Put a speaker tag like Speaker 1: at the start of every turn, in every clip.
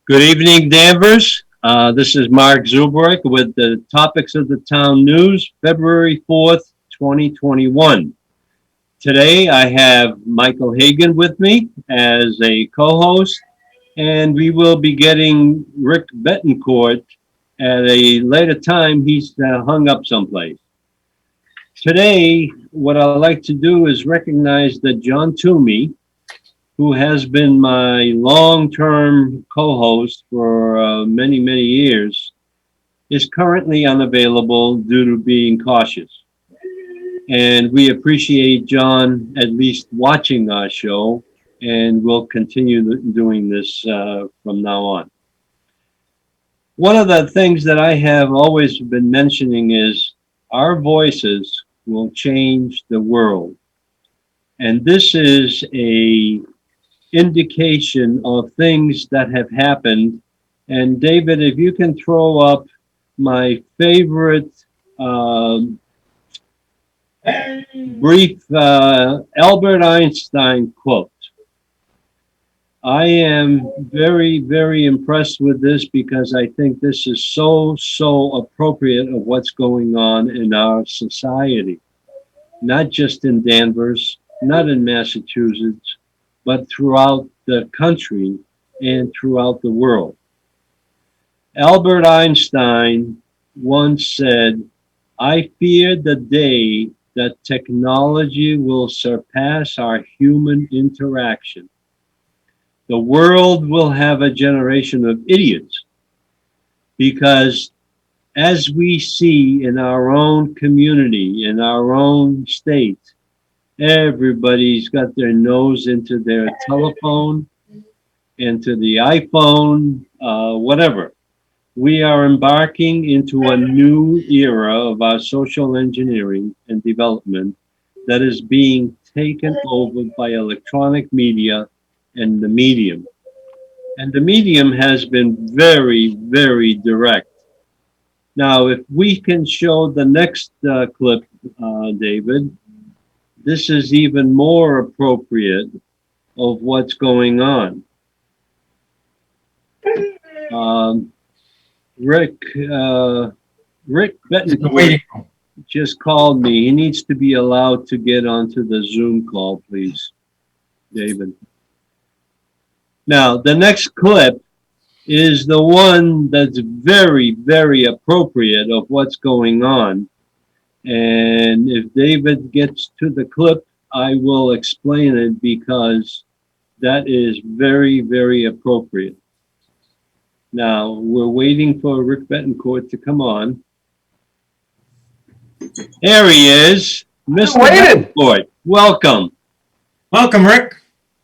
Speaker 1: Good evening, Danvers. This is Mark Zubrick with the Topics of the Town News, February 4th, 2021. Today I have Michael Hagan with me as a co-host, and we will be getting Rick Betancourt at a later time. He's hung up someplace. Today, what I like to do is recognize that John Toomey, who has been my long-term co-host for many, many years, is currently unavailable due to being cautious. And we appreciate John at least watching our show, and we'll continue doing this from now on. One of the things that I have always been mentioning is our voices will change the world. And this is a indication of things that have happened. And David, if you can throw up my favorite brief Albert Einstein quote. I am very, very impressed with this because I think this is so appropriate of what's going on in our society, not just in Danvers, not in Massachusetts, but throughout the country and throughout the world. Albert Einstein once said, "I fear the day that technology will surpass our human interaction. The world will have a generation of idiots because as we see in our own community, in our own state, everybody's got their nose into their telephone, into the iPhone, whatever. We are embarking into a new era of our social engineering and development that is being taken over by electronic media and the medium. And the medium has been very, very direct. Now, if we can show the next clip, David, this is even more appropriate of what's going on. Rick Betancourt just called me. He needs to be allowed to get onto the Zoom call, please, David. Now, the next clip is the one that's very, very appropriate of what's going on. And if David gets to the clip, I will explain it because that is very, very appropriate. Now, we're waiting for Rick Betancourt to come on. There he is, Mr. Betancourt. Welcome.
Speaker 2: Welcome, Rick.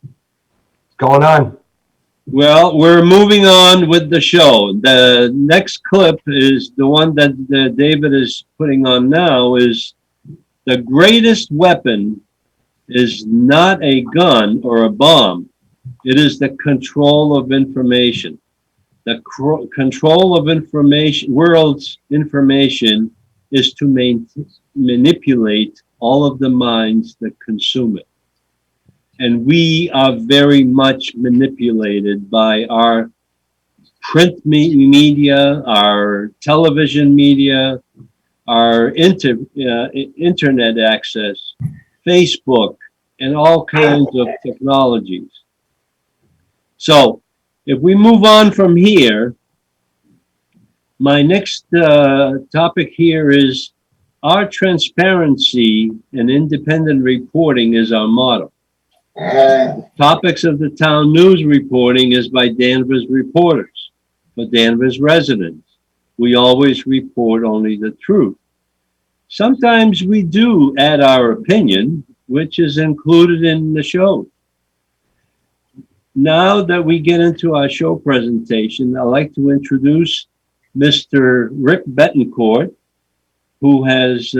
Speaker 3: What's going on?
Speaker 1: Well, we're moving on with the show. The next clip is the one that David is putting on now is the greatest weapon is not a gun or a bomb. It is the control of information. The control of information, world's information is to manipulate all of the minds that consume it. And we are very much manipulated by our print media, our television media, our internet access, Facebook, and all kinds of technologies. So if we move on from here, my next topic here is our transparency and independent reporting is our motto. Topics of the Town News reporting is by Danvers reporters, for Danvers residents. We always report only the truth. Sometimes we do add our opinion, which is included in the show. Now that we get into our show presentation, I'd like to introduce Mr. Rick Betancourt, who has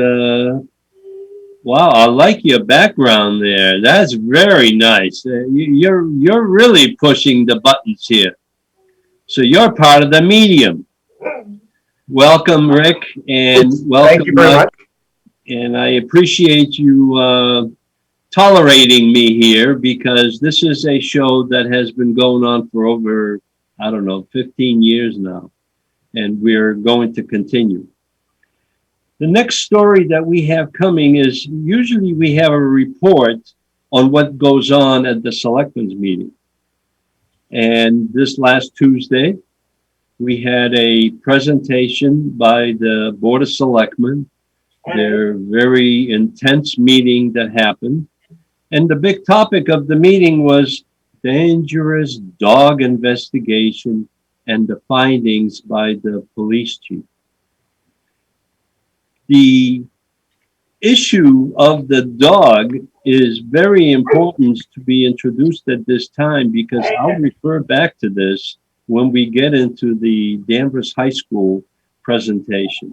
Speaker 1: wow, I like your background there. That's very nice. You're really pushing the buttons here. So you're part of the medium. Welcome, Rick, and welcome.
Speaker 3: Thank you very much.
Speaker 1: And I appreciate you tolerating me here because this is a show that has been going on for over I don't know, 15 years now, and we're going to continue. The next story that we have coming is usually we have a report on what goes on at the selectmen's meeting. And this last Tuesday, we had a presentation by the Board of Selectmen, their very intense meeting that happened. And the big topic of the meeting was dangerous dog investigation and the findings by the police chief. The issue of the dog is very important to be introduced at this time because I'll refer back to this when we get into the Danvers High School presentation.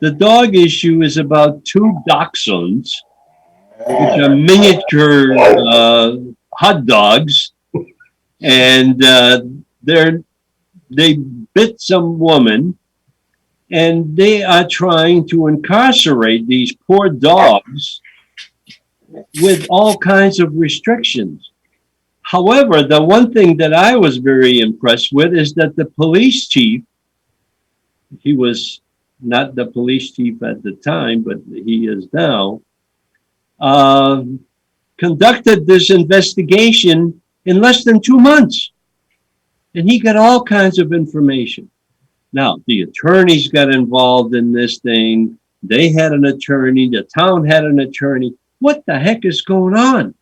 Speaker 1: The dog issue is about two dachshunds, which are miniature hot dogs, and they bit some woman, and they are trying to incarcerate these poor dogs with all kinds of restrictions. However, the one thing that I was very impressed with is that the police chief, he was not the police chief at the time, but he is now, conducted this investigation in less than 2 months. And he got all kinds of information. Now, the attorneys got involved in this thing. They had an attorney. The town had an attorney. What the heck is going on?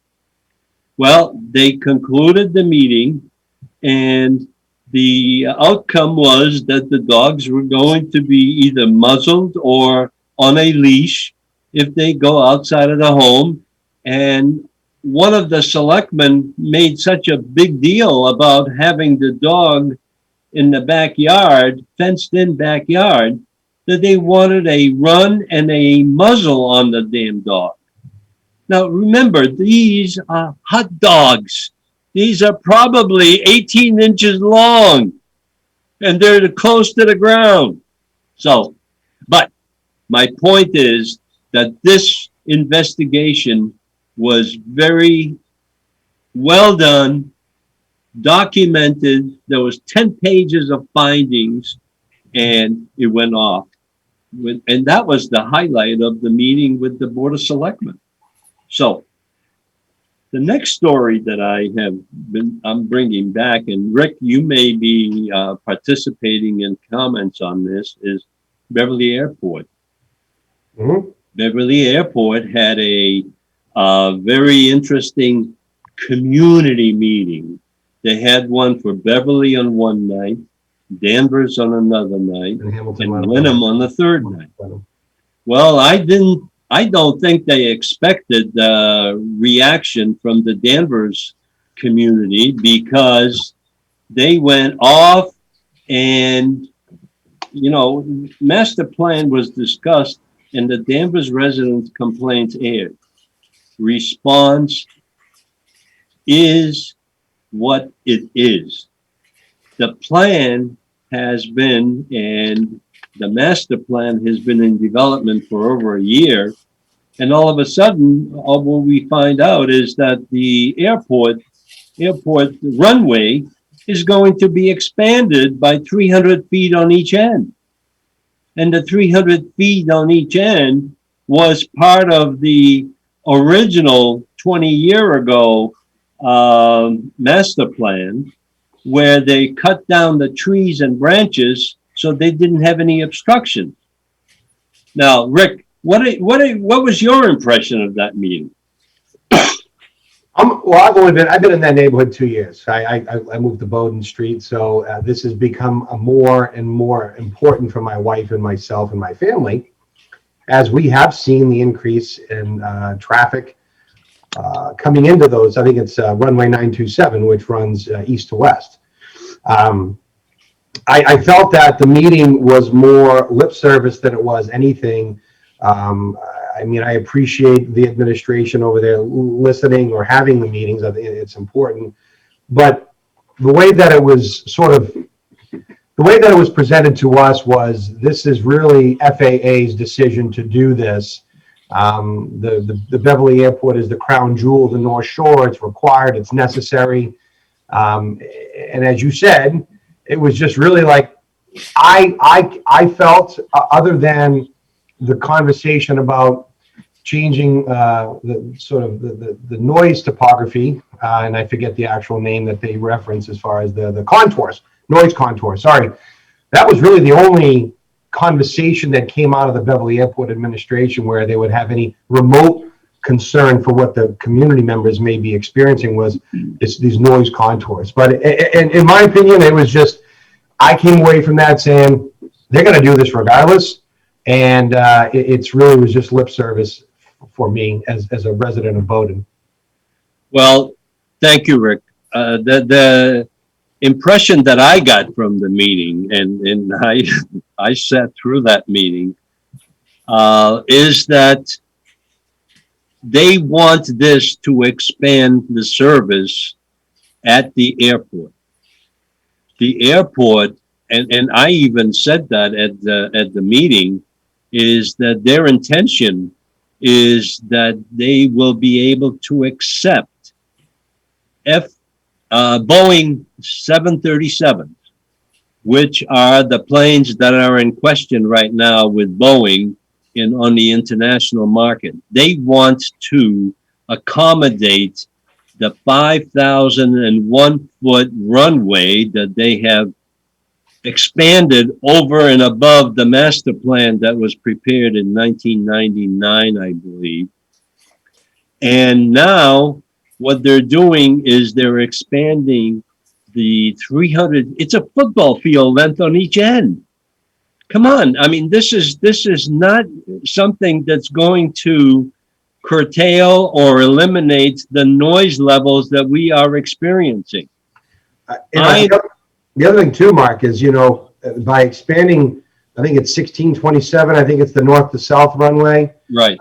Speaker 1: Well, they concluded the meeting, and the outcome was that the dogs were going to be either muzzled or on a leash if they go outside of the home. And one of the selectmen made such a big deal about having the dog in the backyard, fenced in backyard, that they wanted a run and a muzzle on the damn dog. Now, remember, these are hot dogs. These are probably 18 inches long, and they're close to the ground. So, but my point is that this investigation was very well done, documented. There was 10 pages of findings, and it went off. And that was the highlight of the meeting with the Board of Selectmen. So the next story that I'm bringing back, and Rick, you may be participating in comments on this, is Beverly Airport.
Speaker 3: Mm-hmm.
Speaker 1: Beverly Airport had a very interesting community meeting. They had one for Beverly on one night, Danvers on another night, and Wenham on the third night. Well, I don't think they expected the reaction from the Danvers community, because they went off and, master plan was discussed and the Danvers residents' complaints aired. Response is what it is. The plan has been, and the master plan has been in development for over a year. And all of a sudden, what we find out is that the airport runway is going to be expanded by 300 feet on each end. And the 300 feet on each end was part of the original 20-year ago master plan, where they cut down the trees and branches so they didn't have any obstructions. Now, Rick, what was your impression of that meeting?
Speaker 3: I've been in that neighborhood 2 years. I moved to Bowden Street, so this has become a more and more important for my wife and myself and my family, as we have seen the increase in traffic coming into those. I think it's runway 927, which runs east to west. I felt that the meeting was more lip service than it was anything. I appreciate the administration over there listening or having the meetings. I think it's important. But the way that it was presented to us was, this is really FAA's decision to do this. The Beverly Airport is the crown jewel of the North Shore. It's required, it's necessary. And as you said, it was just really like, I felt, other than the conversation about changing the sort of the noise topography, and I forget the actual name that they reference as far as the contours, noise contours. Sorry, that was really the only conversation that came out of the Beverly Airport administration where they would have any remote concern for what the community members may be experiencing was these noise contours. But in my opinion, it was just, I came away from that saying they're going to do this regardless. And it's really was just lip service for me as a resident of Bowdoin.
Speaker 1: Well, thank you, Rick. The impression that I got from the meeting, and I sat through that meeting, is that they want this to expand the service at the airport. The airport, and I even said that at the meeting, is that their intention is that they will be able to accept Boeing 737s, which are the planes that are in question right now with Boeing on the international market. They want to accommodate the 5,001 foot runway that they have expanded over and above the master plan that was prepared in 1999, I believe. And now what they're doing is they're expanding the 300, it's a football field length on each end. Come on. I mean, this is not something that's going to curtail or eliminate the noise levels that we are experiencing.
Speaker 3: The other thing too, Mark, is, by expanding, I think it's 1627, I think it's the north to south runway.
Speaker 1: Right.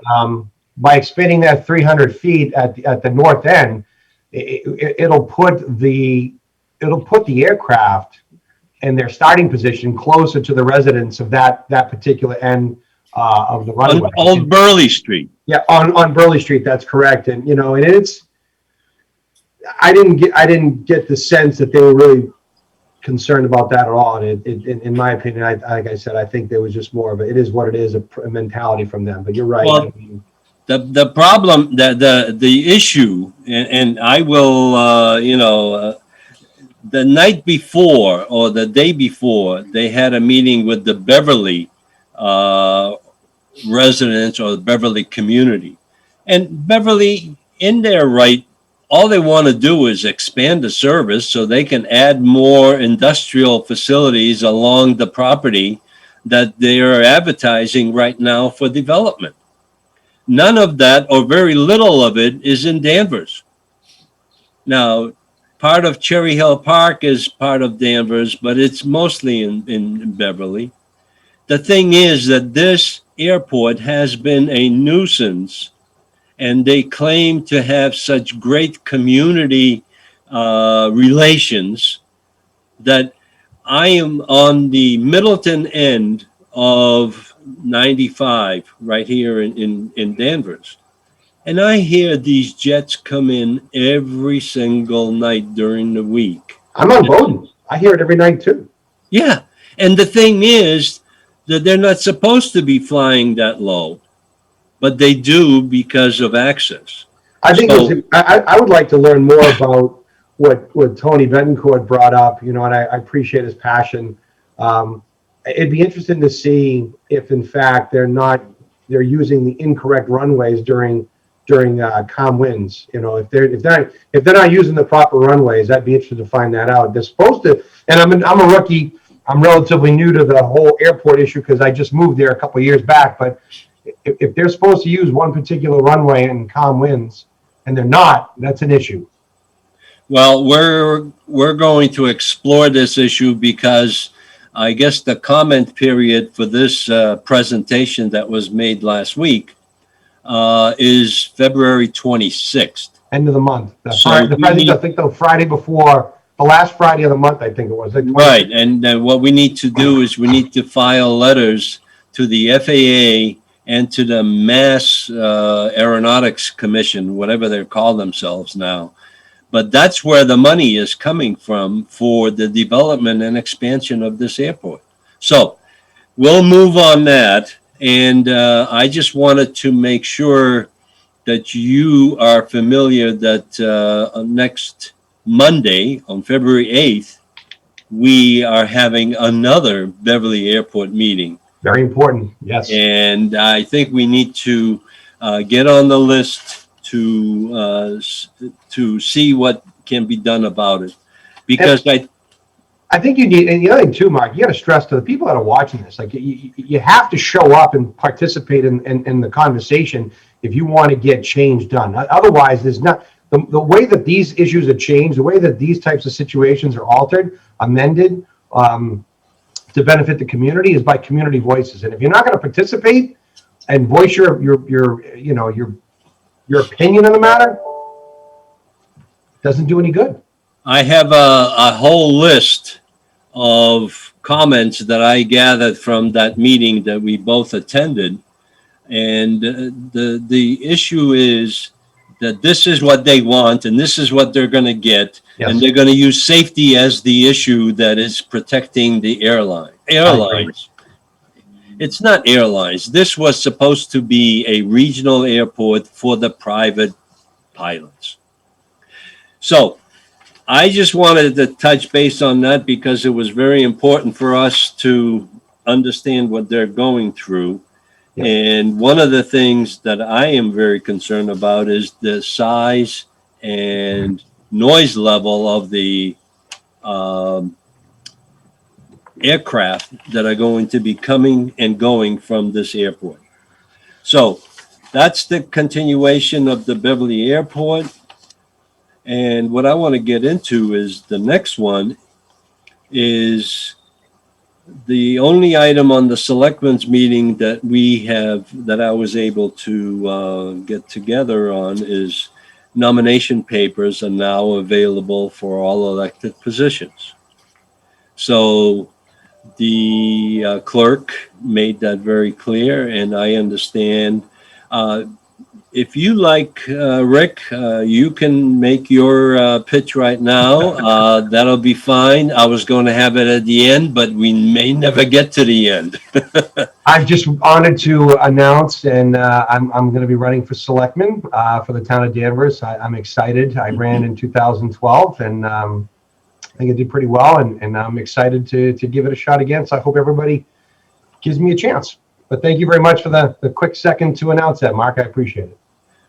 Speaker 3: By expanding that 300 feet at the north end, it'll put the aircraft and their starting position closer to the residents of that particular end of the runway.
Speaker 1: On Beverly Street.
Speaker 3: Yeah, on Beverly Street, that's correct. And and it's, I didn't get the sense that they were really concerned about that at all. And in my opinion, like I said, I think there was just more of it is what it is, a mentality from them. But you're right.
Speaker 1: Well, the problem, the issue, and I will, the night before or the day before, they had a meeting with the Beverly residents or the Beverly community. And Beverly, in their right, all they want to do is expand the service so they can add more industrial facilities along the property that they are advertising right now for development. None of that, or very little of it, is in Danvers. Now, part of Cherry Hill Park is part of Danvers, but it's mostly in Beverly. The thing is that this airport has been a nuisance, and they claim to have such great community relations that I am on the Middleton end of 95 right here in Danvers. And I hear these jets come in every single night during the week.
Speaker 3: I'm on Bowdoin. I hear it every night too.
Speaker 1: Yeah. And the thing is that they're not supposed to be flying that low, but they do because of access.
Speaker 3: I think I would like to learn more about what Tony Betancourt brought up, and I appreciate his passion. It'd be interesting to see if in fact they're using the incorrect runways during calm winds. If they're not using the proper runways, I'd be interested to find that out. They're supposed to, and I'm a rookie. I'm relatively new to the whole airport issue because I just moved there a couple of years back. But if they're supposed to use one particular runway in calm winds and they're not, that's an issue.
Speaker 1: Well, we're going to explore this issue because I guess the comment period for this presentation that was made last week is February 26th.
Speaker 3: End of the month.
Speaker 1: So
Speaker 3: the Friday before, the last Friday of the month, I think it was.
Speaker 1: Right. And what we need to do is we need to file letters to the FAA and to the Mass Aeronautics Commission, whatever they call themselves now, But that's where the money is coming from for the development and expansion of this airport. So we'll move on that. And I just wanted to make sure that you are familiar that next Monday, on February 8th, we are having another Beverly Airport meeting.
Speaker 3: Very important. Yes.
Speaker 1: And I think we need to get on the list to see what can be done about it. Because
Speaker 3: I think you need, and the other thing too, Mark, you got to stress to the people that are watching this, like you have to show up and participate in the conversation if you want to get change done. Otherwise, there's not the way that these issues are changed, the way that these types of situations are altered, amended to benefit the community is by community voices. And if you're not going to participate and voice your opinion on the matter, it doesn't do any good.
Speaker 1: I have a whole list of comments that I gathered from that meeting that we both attended. And the issue is that this is what they want and this is what they're going to get.
Speaker 3: Yes.
Speaker 1: And they're going to use safety as the issue that is protecting the airlines. It's not airlines. This was supposed to be a regional airport for the private pilots. So I just wanted to touch base on that because it was very important for us to understand what they're going through. Yep. And one of the things that I am very concerned about is the size and noise level of the aircraft that are going to be coming and going from this airport. So that's the continuation of the Beverly Airport. And what I want to get into is the next one is the only item on the selectmen's meeting that I was able to get together on is nomination papers are now available for all elected positions. So the clerk made that very clear, and I understand. If you like, Rick, you can make your pitch right now. That'll be fine. I was going to have it at the end, but we may never get to the end.
Speaker 3: I'm just honored to announce, and I'm going to be running for selectman for the town of Danvers. I'm excited. I ran in 2012, and I think I did pretty well, and I'm excited to give it a shot again. So I hope everybody gives me a chance. But thank you very much for the quick second to announce that, Mark. I appreciate it.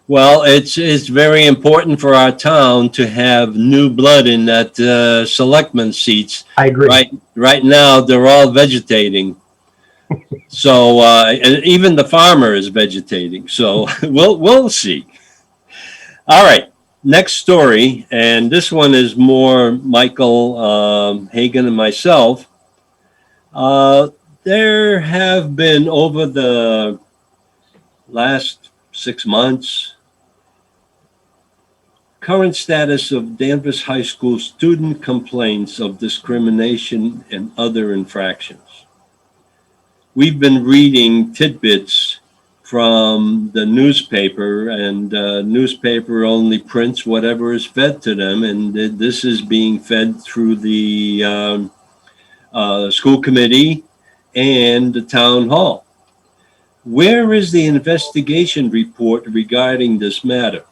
Speaker 1: Well, it's very important for our town to have new blood in that selectman seats.
Speaker 3: I agree.
Speaker 1: Right now, they're all vegetating. So and even the farmer is vegetating. So we'll see. All right, next story, and this one is more Michael Hagan and myself. There have been over the last 6 months. Current status of Danvers High School student complaints of discrimination and other infractions. We've been reading tidbits from the newspaper, and newspaper only prints whatever is fed to them, and this is being fed through the school committee and the town hall. Where is the investigation report regarding this matter?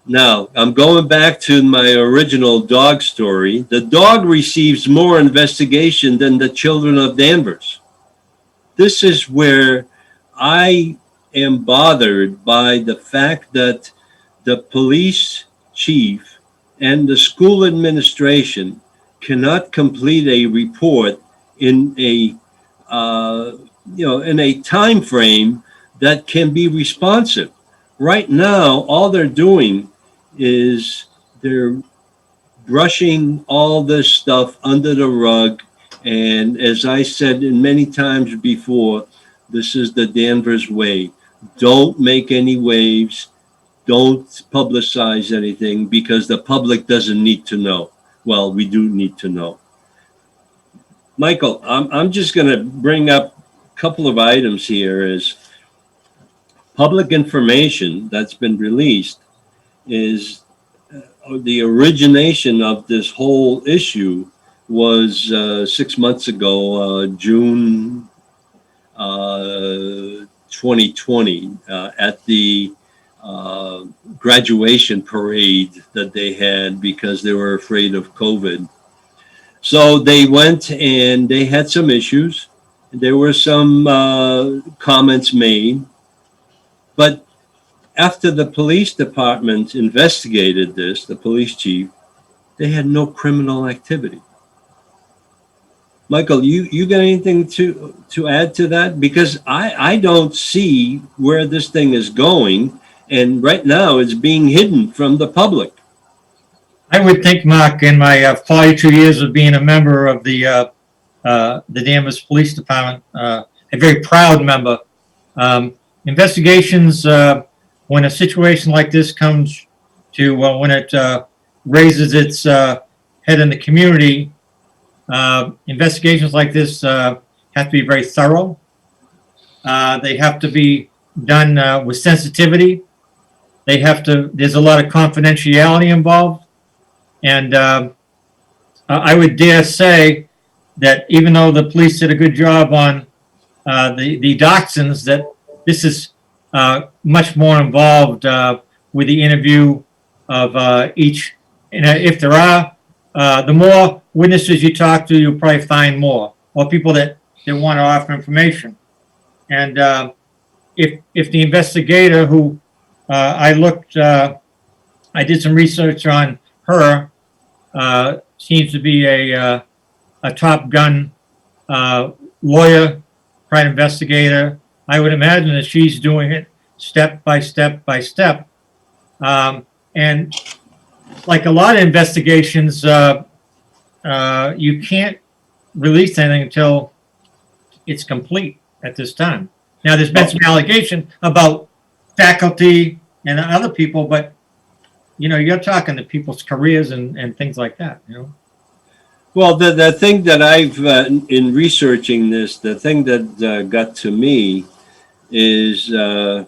Speaker 1: Now, I'm going back to my original dog story. The dog receives more investigation than the children of Danvers. This is where I am bothered by the fact that the police chief and the school administration cannot complete a report in a in a time frame that can be responsive. Right now, all they're doing is they're brushing all this stuff under the rug. And as I said many times before, this is the Danvers way. Don't make any waves. Don't publicize anything because the public doesn't need to know. Well, we do need to know. Michael, I'm just going to bring up a couple of items here. Is public information that's been released is the origination of this whole issue was 6 months ago, June 2020, at the graduation parade that they had because they were afraid of COVID. So they went and they had some issues. There were some comments made, but after the police department investigated this, the police chief, they had no criminal activity. Michael, you got anything to add to that? Because I don't see where this thing is going, and right now it's being hidden from the public.
Speaker 2: I would think, Mark, in my 42 years of being a member of the Danvers Police Department, a very proud member, investigations, when a situation like this comes to, when it raises its head in the community, investigations like this have to be very thorough. They have to be done with sensitivity. There's a lot of confidentiality involved. And I would dare say that even though the police did a good job on the dachshunds, that this is much more involved with the interview of each. And if there are, the more witnesses you talk to, you'll probably find more, or people that want to offer information. And if the investigator who I did some research on her, seems to be a Top Gun lawyer, private investigator. I would imagine that she's doing it step by step by step. And like a lot of investigations, you can't release anything until it's complete at this time. Now, there's been some allegation about faculty and other people, but you're talking to people's careers and things like that,
Speaker 1: Well, the thing that I've, in researching this, the thing that got to me is the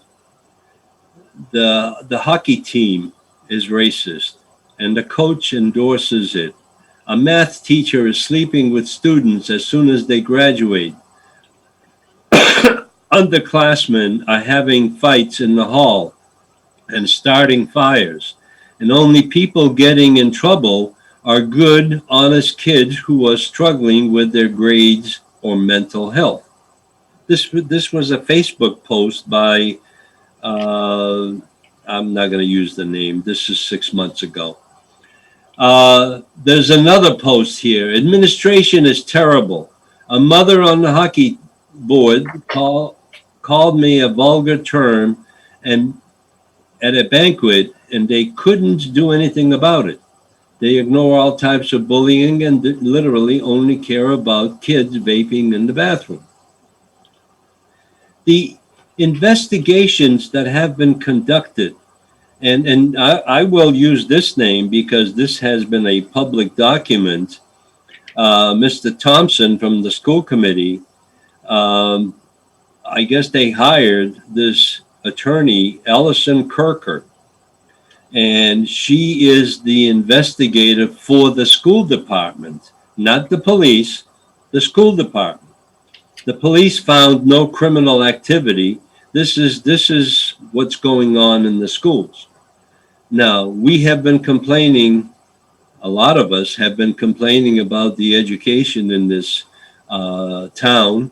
Speaker 1: hockey team is racist, and the coach endorses it. A math teacher is sleeping with students as soon as they graduate. Underclassmen are having fights in the hall and starting fires. And only people getting in trouble are good, honest kids who are struggling with their grades or mental health. This was a Facebook post by, I'm not going to use the name. This is 6 months ago. There's another post here. Administration is terrible. A mother on the hockey board called me a vulgar term and at a banquet, and they couldn't do anything about it. They ignore all types of bullying and literally only care about kids vaping in the bathroom. The investigations that have been conducted, and I will use this name because this has been a public document. Mr. Thompson from the school committee, I guess they hired this attorney, Ellison Kirker, and she is the investigator for the school department, not the police, the school department. The police found no criminal activity. This is what's going on in the schools. Now, we have been complaining, a lot of us have been complaining about the education in this town.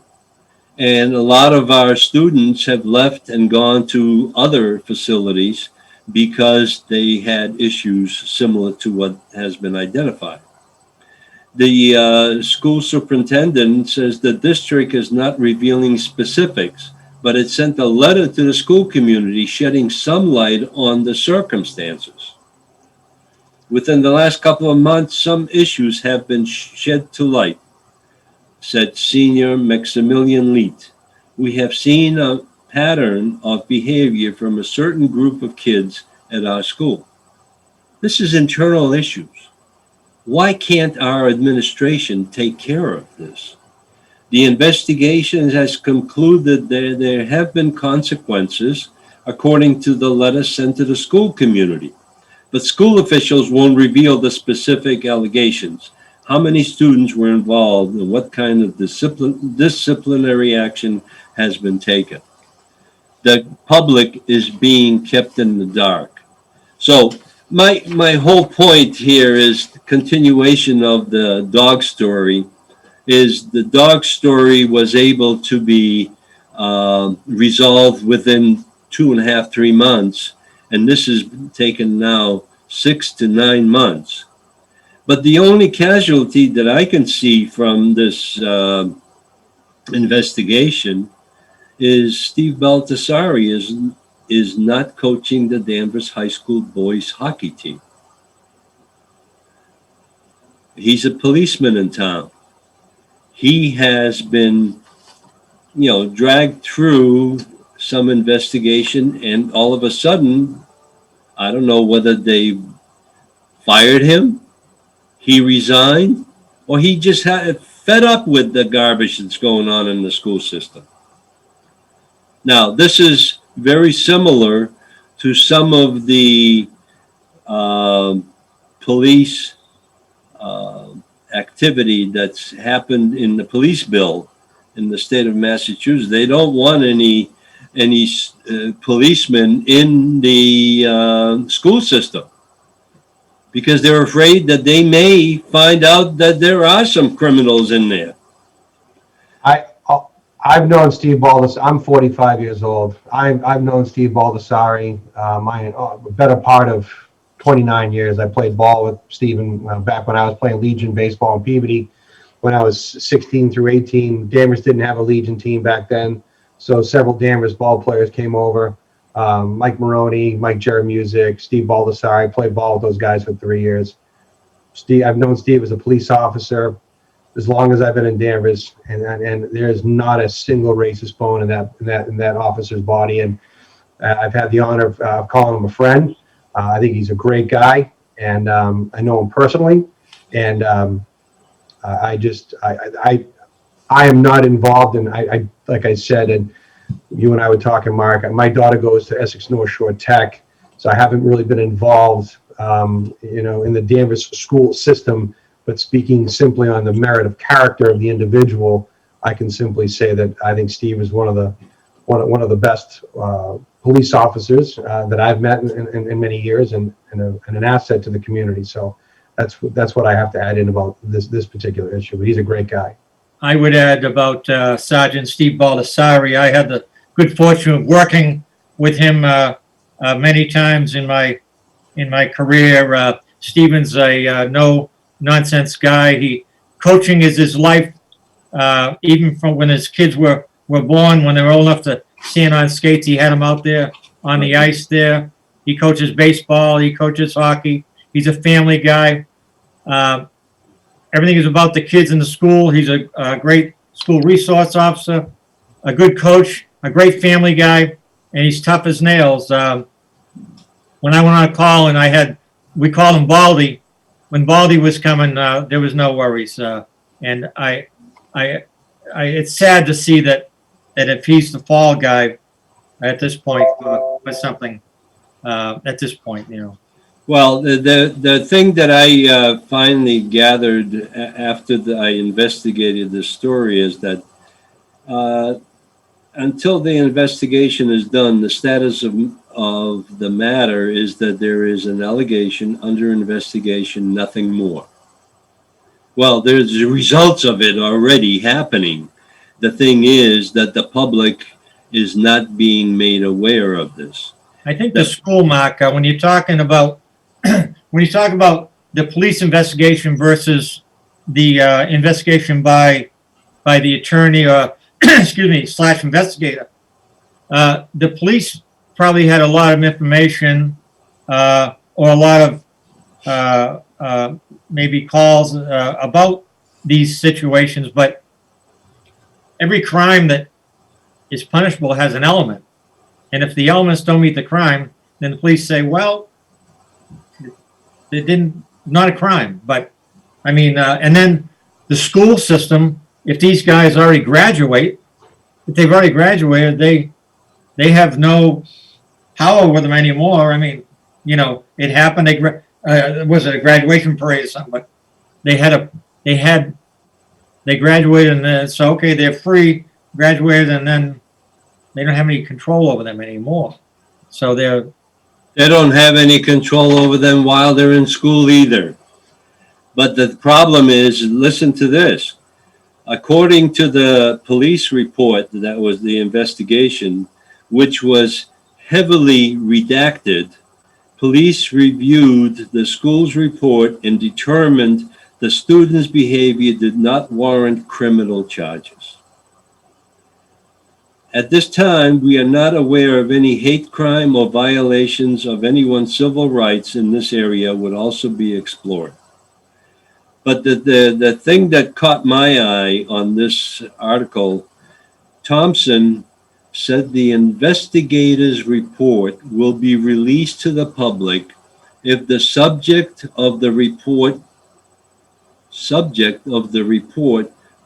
Speaker 1: And a lot of our students have left and gone to other facilities because they had issues similar to what has been identified. The school superintendent says the district is not revealing specifics, but it sent a letter to the school community shedding some light on the circumstances. Within the last couple of months, some issues have been shed to light, said Senior Maximilian Leet. We have seen a pattern of behavior from a certain group of kids at our school. This is internal issues. Why can't our administration take care of this? The investigation has concluded that there have been consequences according to the letter sent to the school community. but school officials won't reveal the specific allegations. How many students were involved and what kind of disciplinary action has been taken. The public is being kept in the dark. So my whole point here is the continuation of the dog story. Is the dog story was able to be resolved within 2.5, 3 months, and this has taken now 6 to 9 months. But the only casualty that I can see from this investigation is Steve Baltasari is not coaching the Danvers High School boys hockey team. He's a policeman in town. He has been, dragged through some investigation, and all of a sudden, I don't know whether they fired him, he resigned, or he just had fed up with the garbage that's going on in the school system. Now, this is very similar to some of the police activity that's happened in the police bill in the state of Massachusetts. They don't want any policemen in the school system because they're afraid that they may find out that there are some criminals in there.
Speaker 3: I've known Steve Baldessari. I'm 45 years old. I've known Steve Baldessari my better part of 29 years. I played ball with Steven back when I was playing Legion baseball in Peabody. When I was 16 through 18, Danvers didn't have a Legion team back then, so several Danvers ball players came over. Mike Maroney, Mike Jaramusic, Steve Baldessari. I played ball with those guys for 3 years. I've known Steve as a police officer as long as I've been in Danvers, and there's not a single racist bone in that officer's body. And I've had the honor of calling him a friend. I think he's a great guy, and I know him personally. And I am not involved in. I like I said, and you and I were talking, Mark. My daughter goes to Essex North Shore Tech, so I haven't really been involved, in the Danvers school system. But speaking simply on the merit of character of the individual, I can simply say that I think Steve is one of the best police officers that I've met in many years, and an asset to the community. So that's what I have to add in about this particular issue. But he's a great guy.
Speaker 2: I would add about Sergeant Steve Baldessari. I had the good fortune of working with him many times in my career. Stephen's a no nonsense guy. Coaching is his life. Even from when his kids were born, when they were old enough to stand on skates, he had them out there on the ice there. He coaches baseball. He coaches hockey. He's a family guy. Everything is about the kids in the school. He's a great school resource officer, a good coach, a great family guy, and he's tough as nails. When I went on a call and we called him Baldy. When Baldy was coming, there was no worries. And it's sad to see that if he's the fall guy at this point for something at this point,
Speaker 1: Well, the thing that I finally gathered after I investigated this story is that until the investigation is done, the status of the matter is that there is an allegation under investigation, nothing more. Well, there's the results of it already happening. The thing is that the public is not being made aware of this.
Speaker 2: I think the school, Mark, when you're talking about the police investigation versus the investigation by the attorney or / investigator, the police probably had a lot of information or a lot of maybe calls about these situations, but every crime that is punishable has an element. And if the elements don't meet the crime, then the police say, well, it not a crime. But I mean, and then the school system, if these guys already graduate, if they've already graduated, they have no power with them anymore. I mean, you know, it happened. Was it a graduation parade or something? But they graduated and then so okay, they're free, graduated, and then they don't have any control over them anymore. So
Speaker 1: They don't have any control over them while they're in school either. But the problem is, listen to this. According to the police report, that was the investigation, which was heavily redacted, police reviewed the school's report and determined the students' behavior did not warrant criminal charges. At this time, we are not aware of any hate crime or violations of anyone's civil rights in this area would also be explored. But the thing that caught my eye on this article, Thompson said the investigators' report will be released to the public if the subject of the report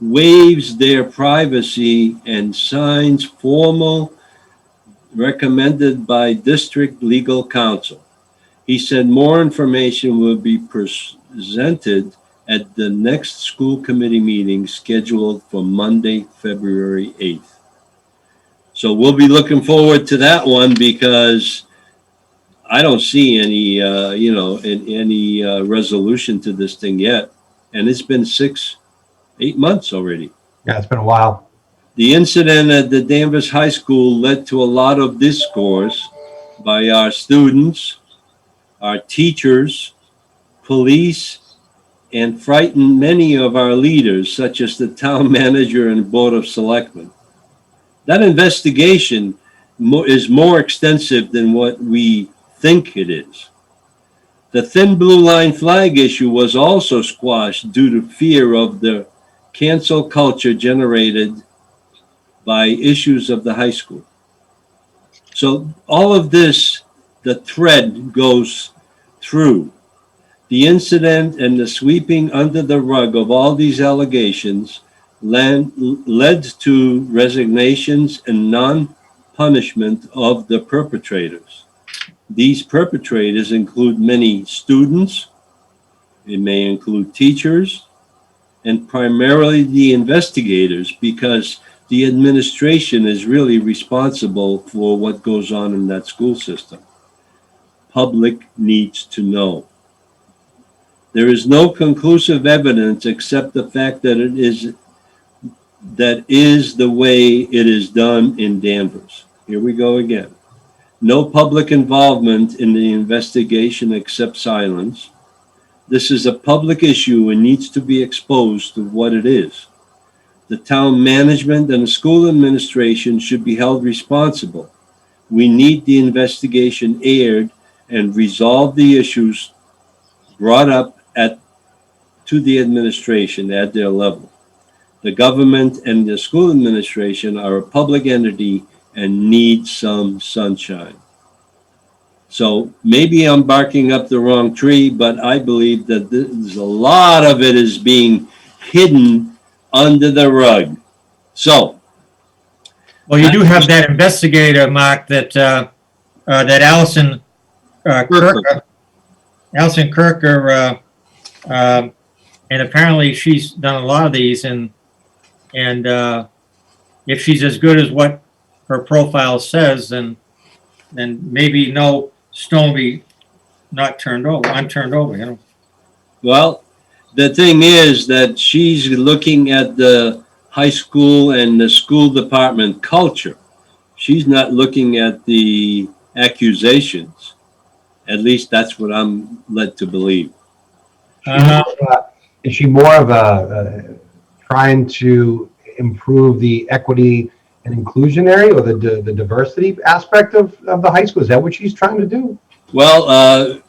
Speaker 1: waives their privacy and signs formal recommended by district legal counsel. He said more information will be presented at the next school committee meeting scheduled for Monday, February 8th. So we'll be looking forward to that one because I don't see any, any resolution to this thing yet. And it's been 6-8 months already.
Speaker 3: Yeah, it's been a while.
Speaker 1: The incident at the Danvers High School led to a lot of discourse by our students, our teachers, police, and frightened many of our leaders, such as the town manager and board of selectmen. That investigation is more extensive than what we think it is. The thin blue line flag issue was also squashed due to fear of the cancel culture generated by issues of the high school. So all of this, the thread goes through. The incident and the sweeping under the rug of all these allegations led to resignations and non-punishment of the perpetrators. These perpetrators include many students, it may include teachers, and primarily the investigators, because the administration is really responsible for what goes on in that school system. Public needs to know. There is no conclusive evidence except the fact that that is the way it is done in Danvers. Here we go again. No public involvement in the investigation except silence. This is a public issue and needs to be exposed to what it is. The town management and the school administration should be held responsible. We need the investigation aired and resolve the issues brought up to the administration at their level. The government and the school administration are a public entity and need some sunshine. So maybe I'm barking up the wrong tree, but I believe that there's a lot of it is being hidden under the rug. So,
Speaker 2: well, you do have that investigator, Mark, that Allison Kirker. Allison Kirker, and apparently she's done a lot of these, and if she's as good as what her profile says, then maybe no stone be unturned over, you know.
Speaker 1: well, the thing is that she's looking at the high school and the school department culture. She's not looking at the accusations. At least that's what I'm led to believe.
Speaker 3: Is she more of a trying to improve the equity and inclusionary or the diversity aspect of the high school? Is that what she's trying to do?
Speaker 1: Well,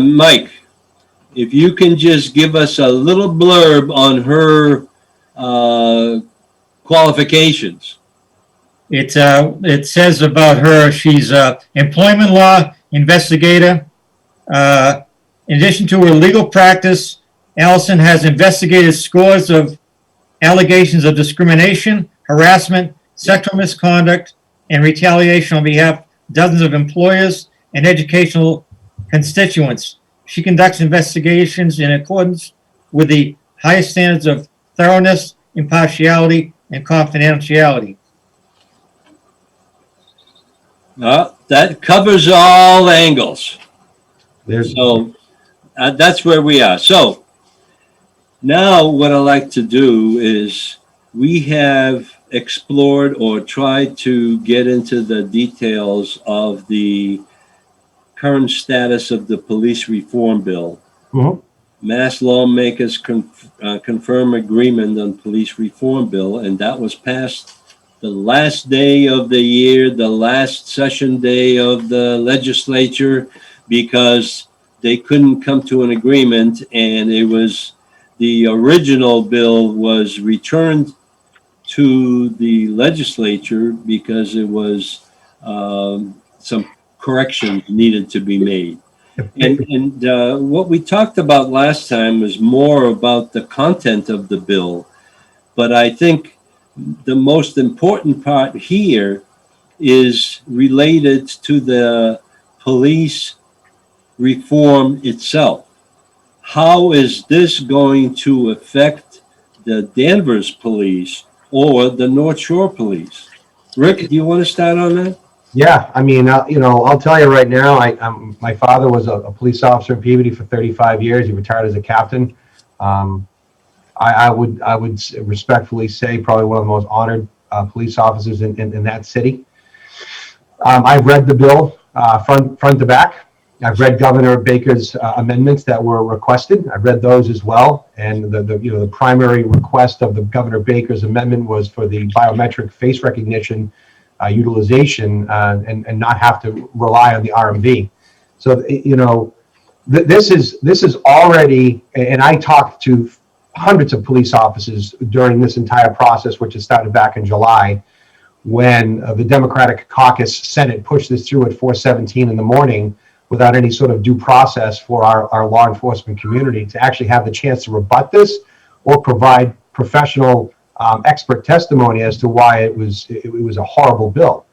Speaker 1: Mike, if you can just give us a little blurb on her qualifications.
Speaker 2: It says about her, she's a employment law investigator. In addition to her legal practice, Allison has investigated scores of allegations of discrimination, harassment, sexual misconduct, and retaliation on behalf of dozens of employers and educational constituents. She conducts investigations in accordance with the highest standards of thoroughness, impartiality, and confidentiality.
Speaker 1: That covers all angles.
Speaker 3: There's,
Speaker 1: So that's where we are. So now what I like to do is we have explored or tried to get into the details of the current status of the police reform bill.
Speaker 3: Mhm.
Speaker 1: Mass lawmakers confirm agreement on police reform bill, and that was passed the last day of the year, the last session day of the legislature, because they couldn't come to an agreement, and it was the original bill was returned to the legislature because it was some corrections needed to be made. And what we talked about last time was more about the content of the bill, but I think the most important part here is related to the police reform itself. How is this going to affect the Danvers police or the North Shore police? Rick, do you want to start on that?
Speaker 3: Yeah, I mean, I'll tell you right now. My father was a police officer in Peabody for 35 years. He retired as a captain. I would respectfully say probably one of the most honored police officers in that city. I've read the bill front to back. I've read Governor Baker's amendments that were requested. I've read those as well. And the primary request of the Governor Baker's amendment was for the biometric face recognition utilization and not have to rely on the RMV. So this is already. And I talked to hundreds of police officers during this entire process, which has started back in July, when the Democratic Caucus Senate pushed this through at 4:17 in the morning without any sort of due process for our law enforcement community to actually have the chance to rebut this or provide professional expert testimony as to why it was a horrible bill.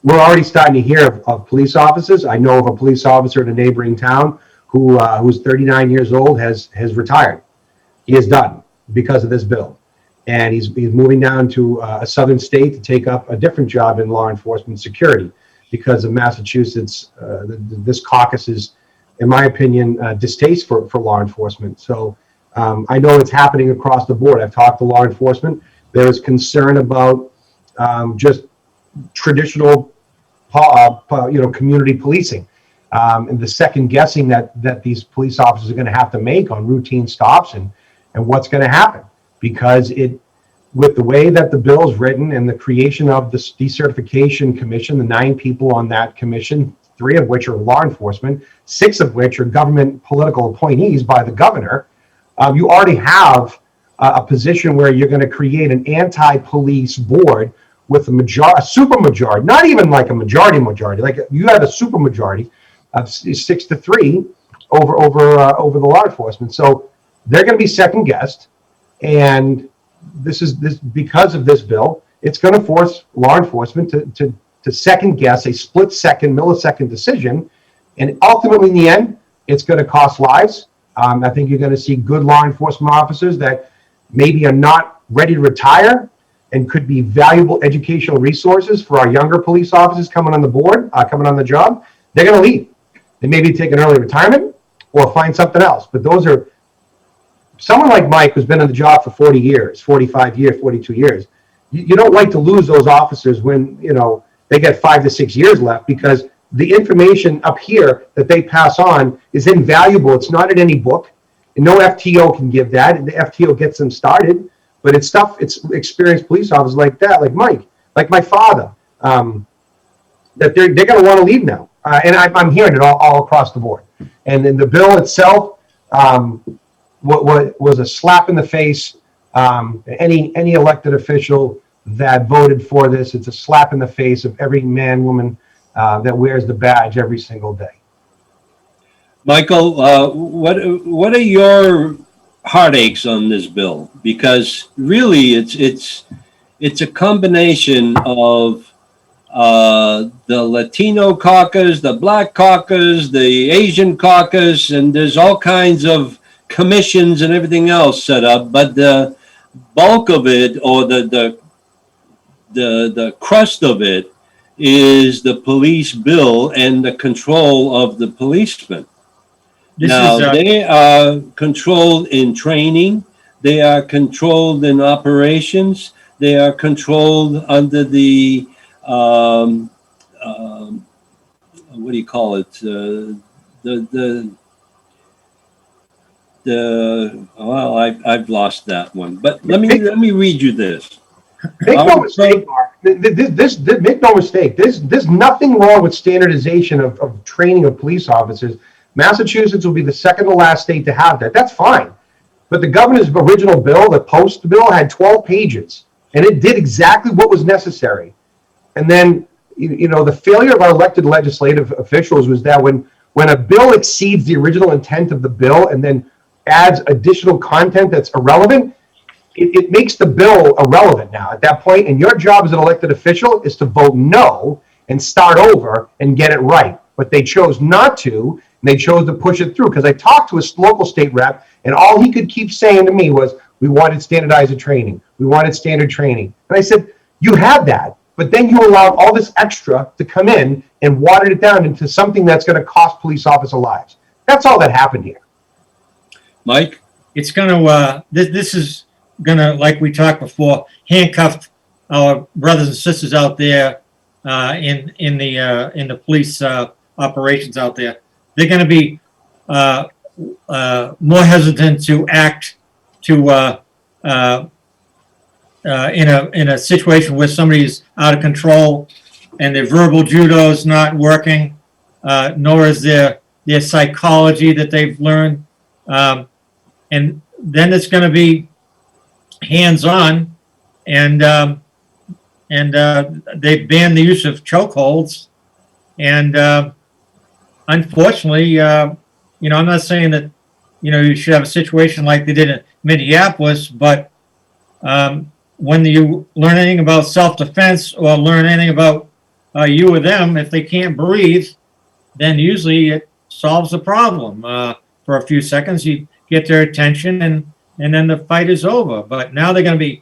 Speaker 3: We're already starting to hear of police officers. I know of a police officer in a neighboring town who's 39 years old, has retired. He is done because of this bill. And he's moving down to a southern state to take up a different job in law enforcement security because of Massachusetts. This caucus is, in my opinion, distaste for law enforcement. So I know it's happening across the board. I've talked to law enforcement. There is concern about just traditional, community policing. And the second guessing that these police officers are going to have to make on routine stops and what's going to happen, because with the way that the bill is written and the creation of the decertification commission, the 9 people on that commission, 3 of which are law enforcement, 6 of which are government political appointees by the governor, you already have a position where you're going to create an anti-police board with a super majority, not even like a majority, like you have a super majority of 6-3 over the law enforcement. So they're going to be second guessed, and this because of this bill, it's going to force law enforcement to second guess a millisecond decision, and ultimately in the end, it's going to cost lives. I think you're going to see good law enforcement officers that maybe are not ready to retire and could be valuable educational resources for our younger police officers coming on the job. They're going to leave. They maybe take an early retirement or find something else. But those are someone like Mike, who's been in the job for 40 years, 45 years, 42 years. You don't like to lose those officers when, they get 5 to 6 years left, because the information up here that they pass on is invaluable. It's not in any book, and no FTO can give that. The FTO gets them started, but it's experienced police officers like that, like Mike, like my father, that they're going to want to leave now. And I'm hearing it all across the board. And then the bill itself was a slap in the face. Any elected official that voted for this, it's a slap in the face of every man, woman that wears the badge every single day.
Speaker 1: Michael, what are your heartaches on this bill? Because really, it's a combination of the Latino caucus, the Black caucus, the Asian caucus, and there's all kinds of commissions and everything else set up. But the bulk of it, or the crust of it, is the police bill and the control of the policemen.
Speaker 2: This
Speaker 1: Now,
Speaker 2: is,
Speaker 1: they are controlled in training, they are controlled in operations, they are controlled under the, what do you call it? The, well, I've lost that one. But let me read you this.
Speaker 3: Make no mistake, Mark. Make no mistake. There's nothing wrong with standardization of training of police officers. Massachusetts will be the second to last state to have that. That's fine. But the governor's original bill, the post bill, had 12 pages, and it did exactly what was necessary. And then, the failure of our elected legislative officials was that when a bill exceeds the original intent of the bill and then adds additional content that's irrelevant, it makes the bill irrelevant now at that point. And your job as an elected official is to vote no and start over and get it right. But they chose not to, and they chose to push it through. Because I talked to a local state rep, and all he could keep saying to me was, we wanted standardized training. We wanted standard training. And I said, you had that, but then you allowed all this extra to come in and watered it down into something that's going to cost police officer lives. That's all that happened here.
Speaker 1: Mike?
Speaker 2: it's going to, this is going to, like we talked before, handcuff our brothers and sisters out there in the police operations out there. They're going to be more hesitant to act in a situation where somebody's out of control and their verbal judo is not working, nor is their psychology that they've learned. And then it's going to be hands-on, and they've banned the use of chokeholds. And unfortunately, I'm not saying that, you should have a situation like they did in Minneapolis, but when you learn anything about self-defense or learn anything about you or them, if they can't breathe, then usually it solves the problem. For a few seconds, you get their attention, and then the fight is over. But now they're going to be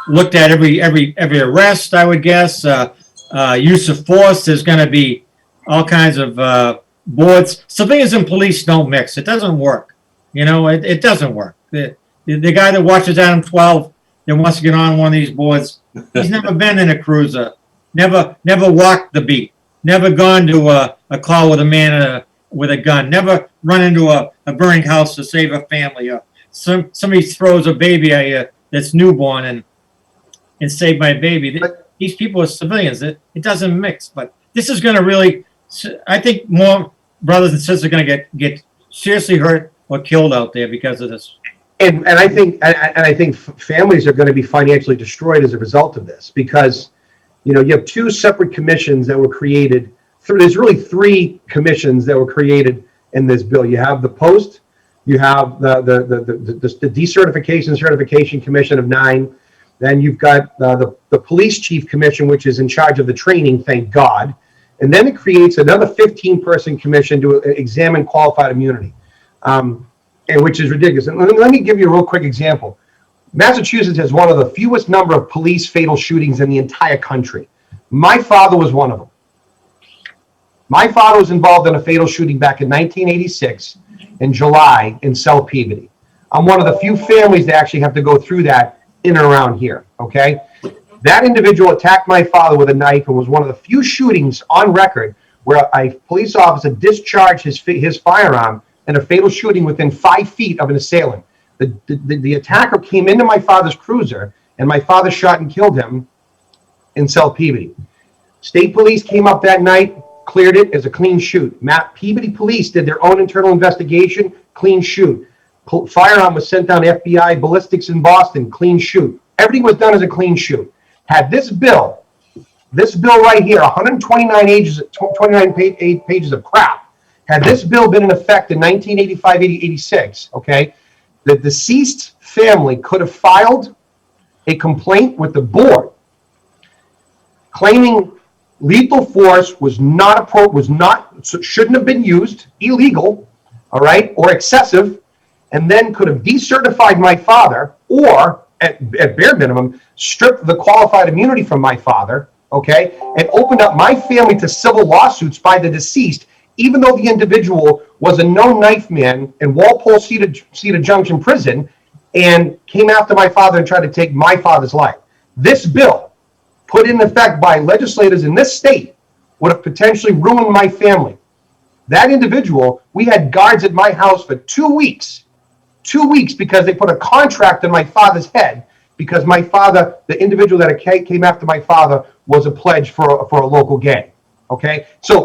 Speaker 2: looked at every arrest, I would guess. Use of force. There's going to be all kinds of boards. Civilians and police don't mix. It doesn't work. It doesn't work. The guy that watches Adam 12 that wants to get on one of these boards, he's never been in a cruiser, never walked the beat, never gone to a call with a man with a gun, never run into a burning house to save a family. Somebody throws a baby at you that's newborn and save my baby. These people are civilians. It doesn't mix. But this is going to really, I think more brothers and sisters are going to get seriously hurt or killed out there because of this.
Speaker 3: And I think families are going to be financially destroyed as a result of this, because you have two separate commissions that were created. There's really three commissions that were created in this bill. You have the post, you have the decertification certification commission of 9. Then you've got the police chief commission, which is in charge of the training, thank God. And then it creates another 15-person commission to examine qualified immunity, and which is ridiculous. And let me give you a real quick example. Massachusetts has one of the fewest number of police fatal shootings in the entire country. My father was one of them. My father was involved in a fatal shooting back in 1986 in July in South Peabody. I'm one of the few families that actually have to go through that in and around here, okay? That individual attacked my father with a knife and was one of the few shootings on record where a police officer discharged his firearm in a fatal shooting within 5 feet of an assailant. The attacker came into my father's cruiser, and my father shot and killed him in South Peabody. State police came up that night, cleared it as a clean shoot. Peabody police did their own internal investigation, clean shoot. Firearm was sent down to FBI ballistics in Boston, clean shoot. Everything was done as a clean shoot. Had this bill right here, 29 pages of crap, had this bill been in effect in 1985, 86, okay, the deceased family could have filed a complaint with the board claiming lethal force was not shouldn't have been used, illegal, all right, or excessive, and then could have decertified my father, or at bare minimum, stripped the qualified immunity from my father, okay, and opened up my family to civil lawsuits by the deceased, even though the individual was a known knife man in Walpole Cedar Junction prison and came after my father and tried to take my father's life. This bill, put in effect by legislators in this state, would have potentially ruined my family. That individual, we had guards at my house for 2 weeks, because they put a contract on my father's head, because my father, the individual that came after my father, was a pledge for a local gang. Okay, so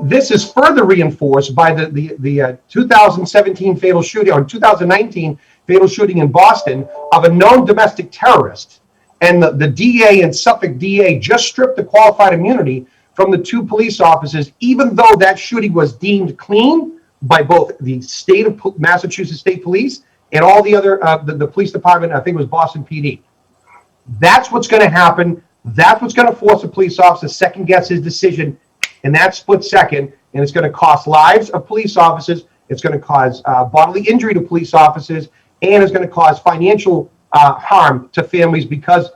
Speaker 3: this is further reinforced by the 2017 fatal shooting, or 2019 fatal shooting in Boston of a known domestic terrorist. And the DA and Suffolk DA just stripped the qualified immunity from the 2 police officers, even though that shooting was deemed clean by both the state of Massachusetts State Police and all the other, the police department, I think it was Boston PD. That's what's going to happen. That's what's going to force a police officer to second guess his decision in that split second. And it's going to cost lives of police officers. It's going to cause bodily injury to police officers, and it's going to cause financial harm to families because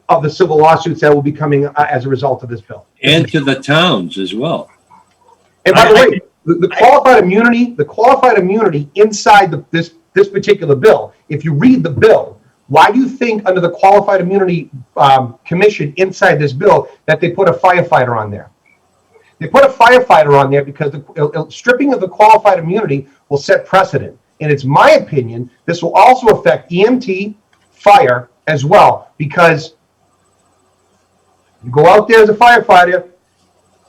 Speaker 3: of the civil lawsuits that will be coming as a result of this bill.
Speaker 1: And to the towns as well.
Speaker 3: And by the way, the qualified immunity inside this particular bill, if you read the bill, why do you think under the qualified immunity commission inside this bill that they put a firefighter on there? They put a firefighter on there because the stripping of the qualified immunity will set precedent. And it's my opinion, this will also affect EMT, fire as well, because you go out there as a firefighter,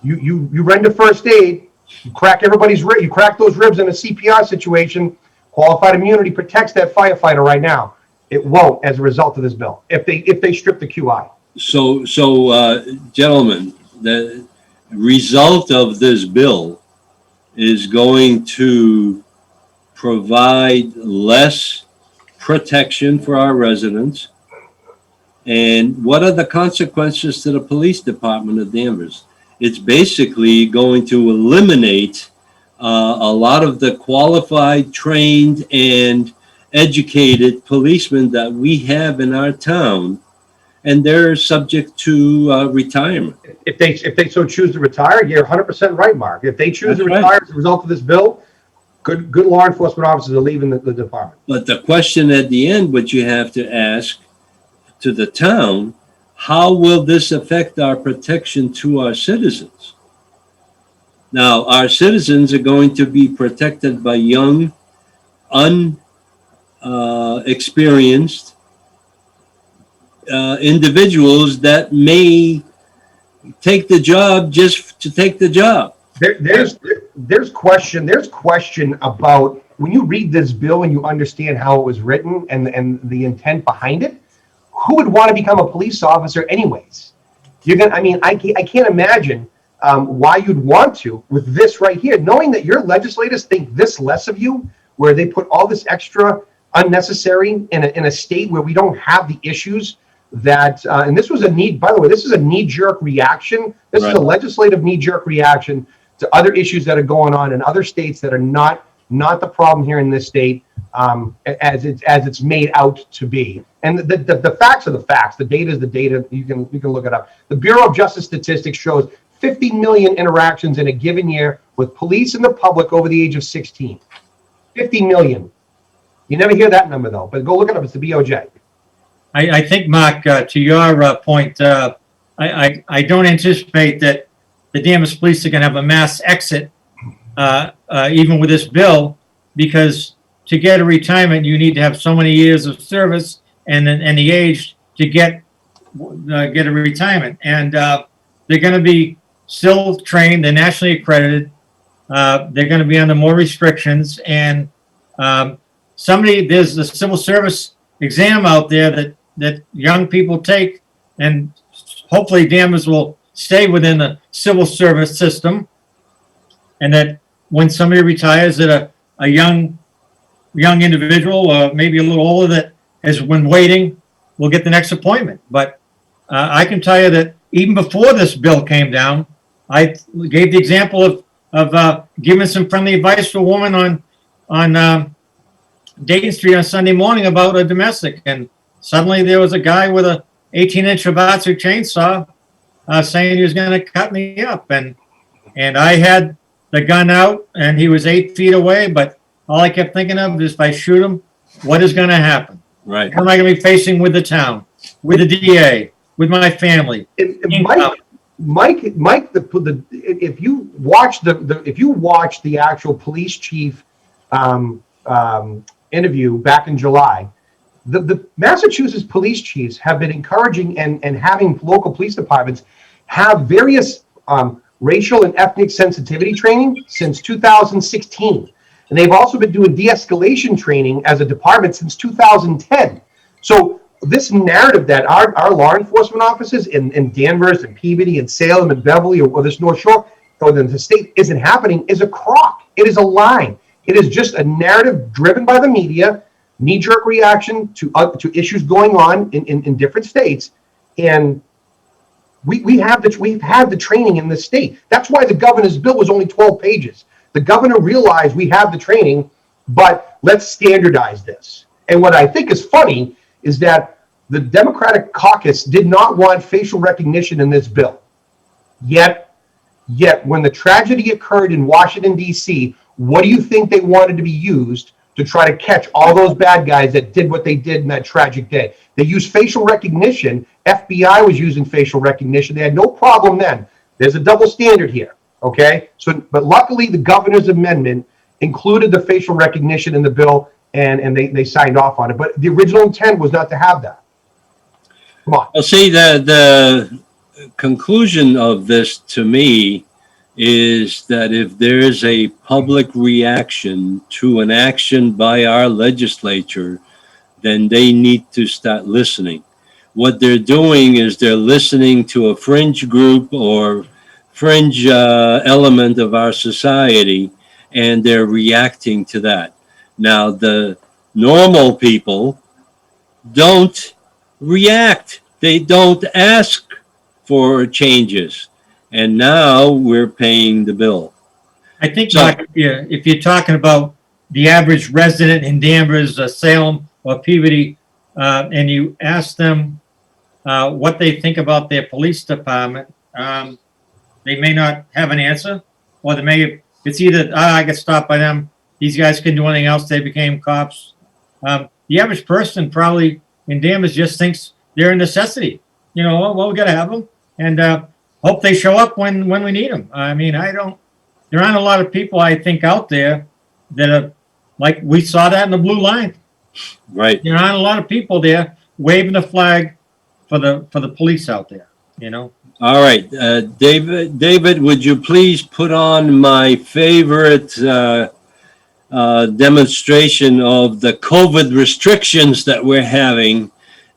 Speaker 3: you render first aid, you crack you crack those ribs in a CPR situation. Qualified immunity protects that firefighter right now. It won't as a result of this bill if they strip the QI.
Speaker 1: So, gentlemen, the result of this bill is going to provide less protection for our residents. And what are the consequences to the police department of Danvers? It's basically going to eliminate a lot of the qualified, trained, and educated policemen that we have in our town, and they're subject to retirement.
Speaker 3: If they so choose to retire, you're 100% right, Mark. If they choose to retire as a result of this bill, good law enforcement officers are leaving the department.
Speaker 1: But the question at the end, which you have to ask to the town, how will this affect our protection to our citizens? Now, our citizens are going to be protected by young, unexperienced individuals that may take the job just to take the job.
Speaker 3: There's question about when you read this bill and you understand how it was written and the intent behind it. Who would want to become a police officer anyways? I can't imagine why you'd want to with this right here, knowing that your legislators think this less of you, where they put all this extra unnecessary in a state where we don't have the issues that, and this was by the way, this is a knee-jerk reaction. This is a legislative knee-jerk reaction to other issues that are going on in other states that are not the problem here in this state, as it's made out to be. And the facts are the facts. The data is the data. You can look it up. The Bureau of Justice Statistics shows 50 million interactions in a given year with police and the public over the age of 16. 50 million. You never hear that number though, but go look it up. It's the BOJ.
Speaker 2: I think, Mark, to your point, I don't anticipate that the Danvers police are going to have a mass exit, even with this bill, because to get a retirement, you need to have so many years of service and the age to get a retirement. And they're going to be still trained. They're nationally accredited. They're going to be under more restrictions. And there's a civil service exam out there that young people take, and hopefully Danvers will stay within the civil service system, and that when somebody retires, that a young individual, or maybe a little older, that has been waiting we'll get the next appointment. But I can tell you that even before this bill came down, I gave the example of giving some friendly advice to a woman on Dayton Street on Sunday morning about a domestic, and suddenly there was a guy with a 18-inch Havasu chainsaw saying he was going to cut me up, and I had the gun out, and he was 8 feet away. But all I kept thinking of is, if I shoot him, what is going to happen?
Speaker 1: Right.
Speaker 2: What am I going to be facing with the town, with the DA, with my family?
Speaker 3: And Mike, if you watch the actual police chief interview back in July, the Massachusetts police chiefs have been encouraging and having local police departments have various racial and ethnic sensitivity training since 2016. And they've also been doing de-escalation training as a department since 2010. So this narrative that our law enforcement offices in Danvers and Peabody and Salem and Beverly or this North Shore or the state isn't happening is a crock. It is a lie. It is just a narrative driven by the media, knee-jerk reaction to issues going on in different states. And we've had the training in this state. That's why the governor's bill was only 12 pages. The governor realized we have the training, but let's standardize this. And what I think is funny is that the Democratic caucus did not want facial recognition in this bill. Yet when the tragedy occurred in Washington, D.C., what do you think they wanted to be used to try to catch all those bad guys that did what they did in that tragic day? They used facial recognition. FBI was using facial recognition. They had no problem then. There's a double standard here, okay? But luckily, the governor's amendment included the facial recognition in the bill, and they signed off on it. But the original intent was not to have that. Come on.
Speaker 1: Well, see, the conclusion of this to me is that if there is a public reaction to an action by our legislature, then they need to start listening. What they're doing is they're listening to a fringe group or fringe element of our society, and they're reacting to that. Now, the normal people don't react. They don't ask for changes. And now we're paying the bill.
Speaker 2: I think, Mark, if you're talking about the average resident in Danvers, Salem, or Peabody, and you ask them what they think about their police department, they may not have an answer, or it's either, I got stopped by them, these guys couldn't do anything else, they became cops. The average person probably in Danvers just thinks they're a necessity. You know, well, we got to have them, and hope they show up when we need them. I mean, there aren't a lot of people, I think, out there that are, like we saw that in the blue line.
Speaker 1: Right.
Speaker 2: There aren't a lot of people there waving the flag for the police out there, you know?
Speaker 1: All right. David, would you please put on my favorite demonstration of the COVID restrictions that we're having?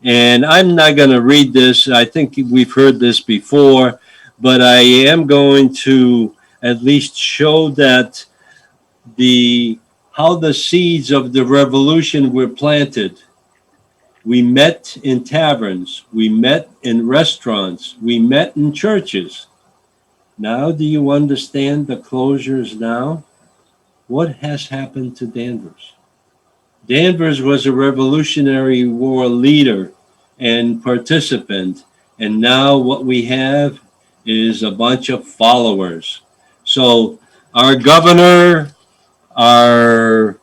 Speaker 1: And I'm not going to read this. I think we've heard this before, but I am going to at least show that how the seeds of the revolution were planted. We met in taverns. We met in restaurants. We met in churches. Now, do you understand the closures now? What has happened to Danvers? Danvers was a Revolutionary War leader and participant, and now what we have is a bunch of followers. So our governor, our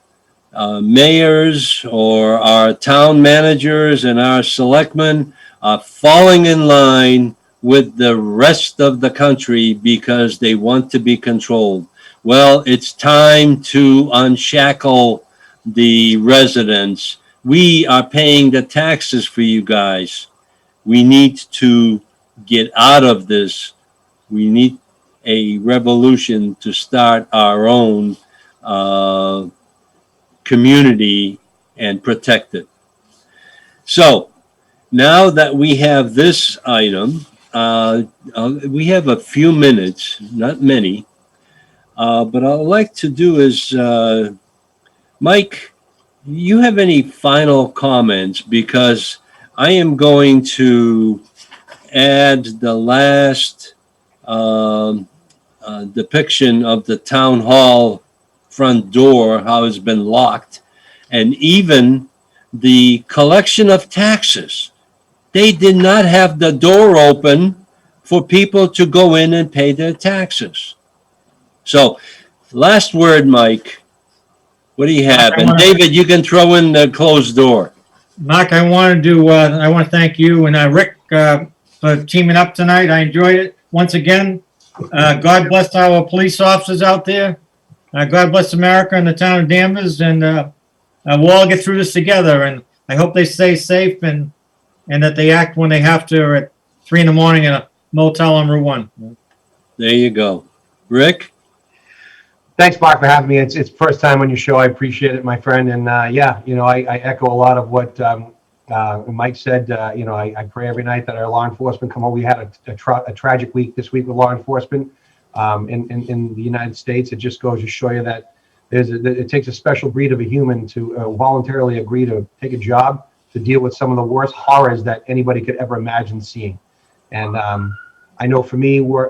Speaker 1: mayors, or our town managers and our selectmen are falling in line with the rest of the country because they want to be controlled. Well, it's time to unshackle the residents. We are paying the taxes for you guys. We need to get out of this. We need a revolution to start our own community and protect it. So now that we have this item, we have a few minutes, not many, but I'd like to do is, Mike, you have any final comments? Because I am going to add the last depiction of the town hall front door, how it's been locked, and even the collection of taxes. They did not have the door open for people to go in and pay their taxes. So, last word, Mike. What do you have? And David, you can throw in the closed door.
Speaker 2: Mark, I want to thank you and Rick for teaming up tonight. I enjoyed it once again. God bless our police officers out there. God bless America and the town of Danvers, and we'll all get through this together. And I hope they stay safe and that they act when they have to at 3 in the morning in a motel on Route 1.
Speaker 1: There you go. Rick?
Speaker 3: Thanks, Mark, for having me. It's first time on your show. I appreciate it, my friend. And yeah, I echo a lot of what Mike said. I pray every night that our law enforcement come home. We had a tragic week this week with law enforcement in the United States. It just goes to show you that it takes a special breed of a human to voluntarily agree to take a job to deal with some of the worst horrors that anybody could ever imagine seeing. And I know for me, a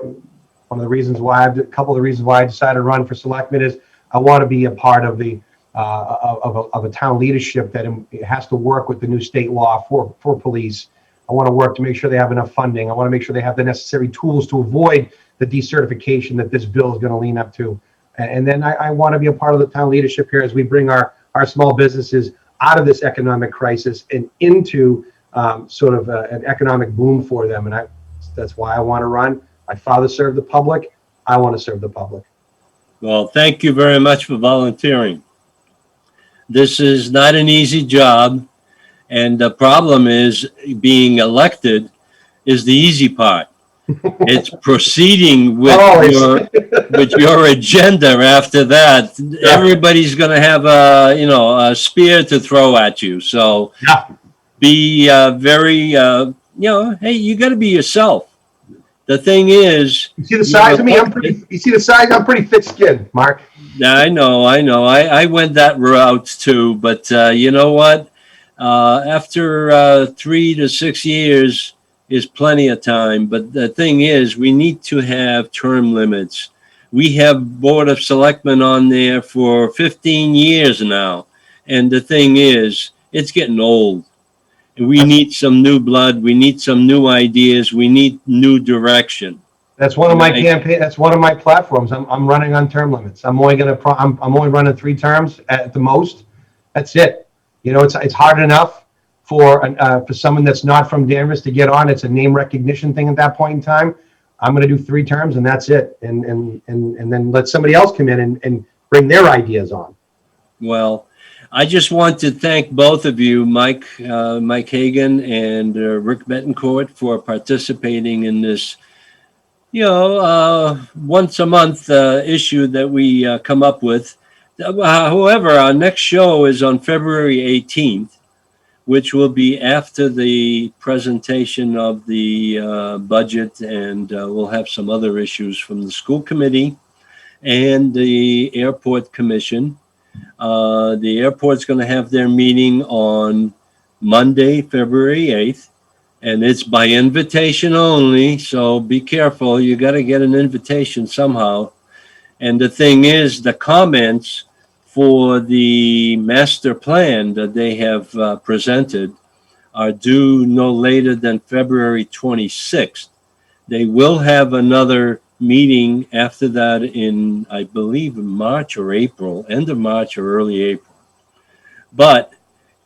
Speaker 3: couple of the reasons why I decided to run for selectman is I want to be a part of the of a town leadership that has to work with the new state law for police. I want to work to make sure they have enough funding. I want to make sure they have the necessary tools to avoid the decertification that this bill is going to lean up to. And then I want to be a part of the town leadership here as we bring our small businesses out of this economic crisis and into sort of an economic boom for them. And that's why I want to run. My father served the public. I want to serve the public.
Speaker 1: Well, thank you very much for volunteering. This is not an easy job. And the problem is being elected is the easy part. It's proceeding with your agenda after that. Yeah. Everybody's going to have a spear to throw at you. So be very, hey, you got to be yourself. The thing is,
Speaker 3: you see the size of me. You see the size. I'm pretty thick skinned, Mark.
Speaker 1: I know. I went that route too, but you know what? After 3 to 6 years is plenty of time. But the thing is, we need to have term limits. We have Board of Selectmen on there for 15 years now, and the thing is, it's getting old. We need some new blood. We need some new ideas. We need new direction.
Speaker 3: That's one of my campaign. That's one of my platforms. I'm running on term limits. I'm only running 3 terms at the most. That's it. It's hard enough for someone that's not from Danvers to get on. It's a name recognition thing at that point in time. I'm going to do 3 terms and that's it. And then let somebody else come in and bring their ideas on.
Speaker 1: Well, I just want to thank both of you, Mike Hagan and Rick Betancourt, for participating in this, once a month issue that we come up with. However, our next show is on February 18th, which will be after the presentation of the budget, and we'll have some other issues from the school committee and the airport commission. The airport's going to have their meeting on Monday, February 8th, and it's by invitation only, so be careful. You got to get an invitation somehow. And the thing is, the comments for the master plan that they have presented are due no later than February 26th. They will have another meeting after that in, I believe, March or April, end of March or early April. But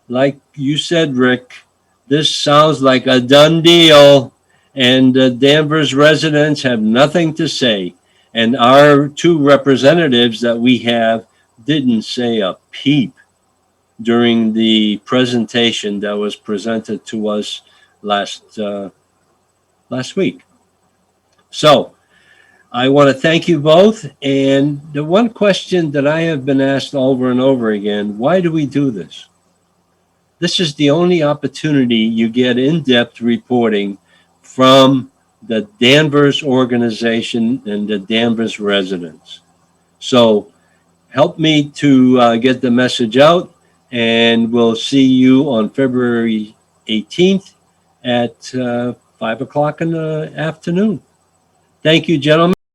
Speaker 1: like you said, Rick, this sounds like a done deal, and the Danvers residents have nothing to say. And our 2 representatives that we have didn't say a peep during the presentation that was presented to us last week. So I want to thank you both. And the one question that I have been asked over and over again, why do we do this? This is the only opportunity you get in-depth reporting from the Danvers organization and the Danvers residents. So help me to get the message out, and we'll see you on February 18th at 5 o'clock in the afternoon. Thank you, gentlemen.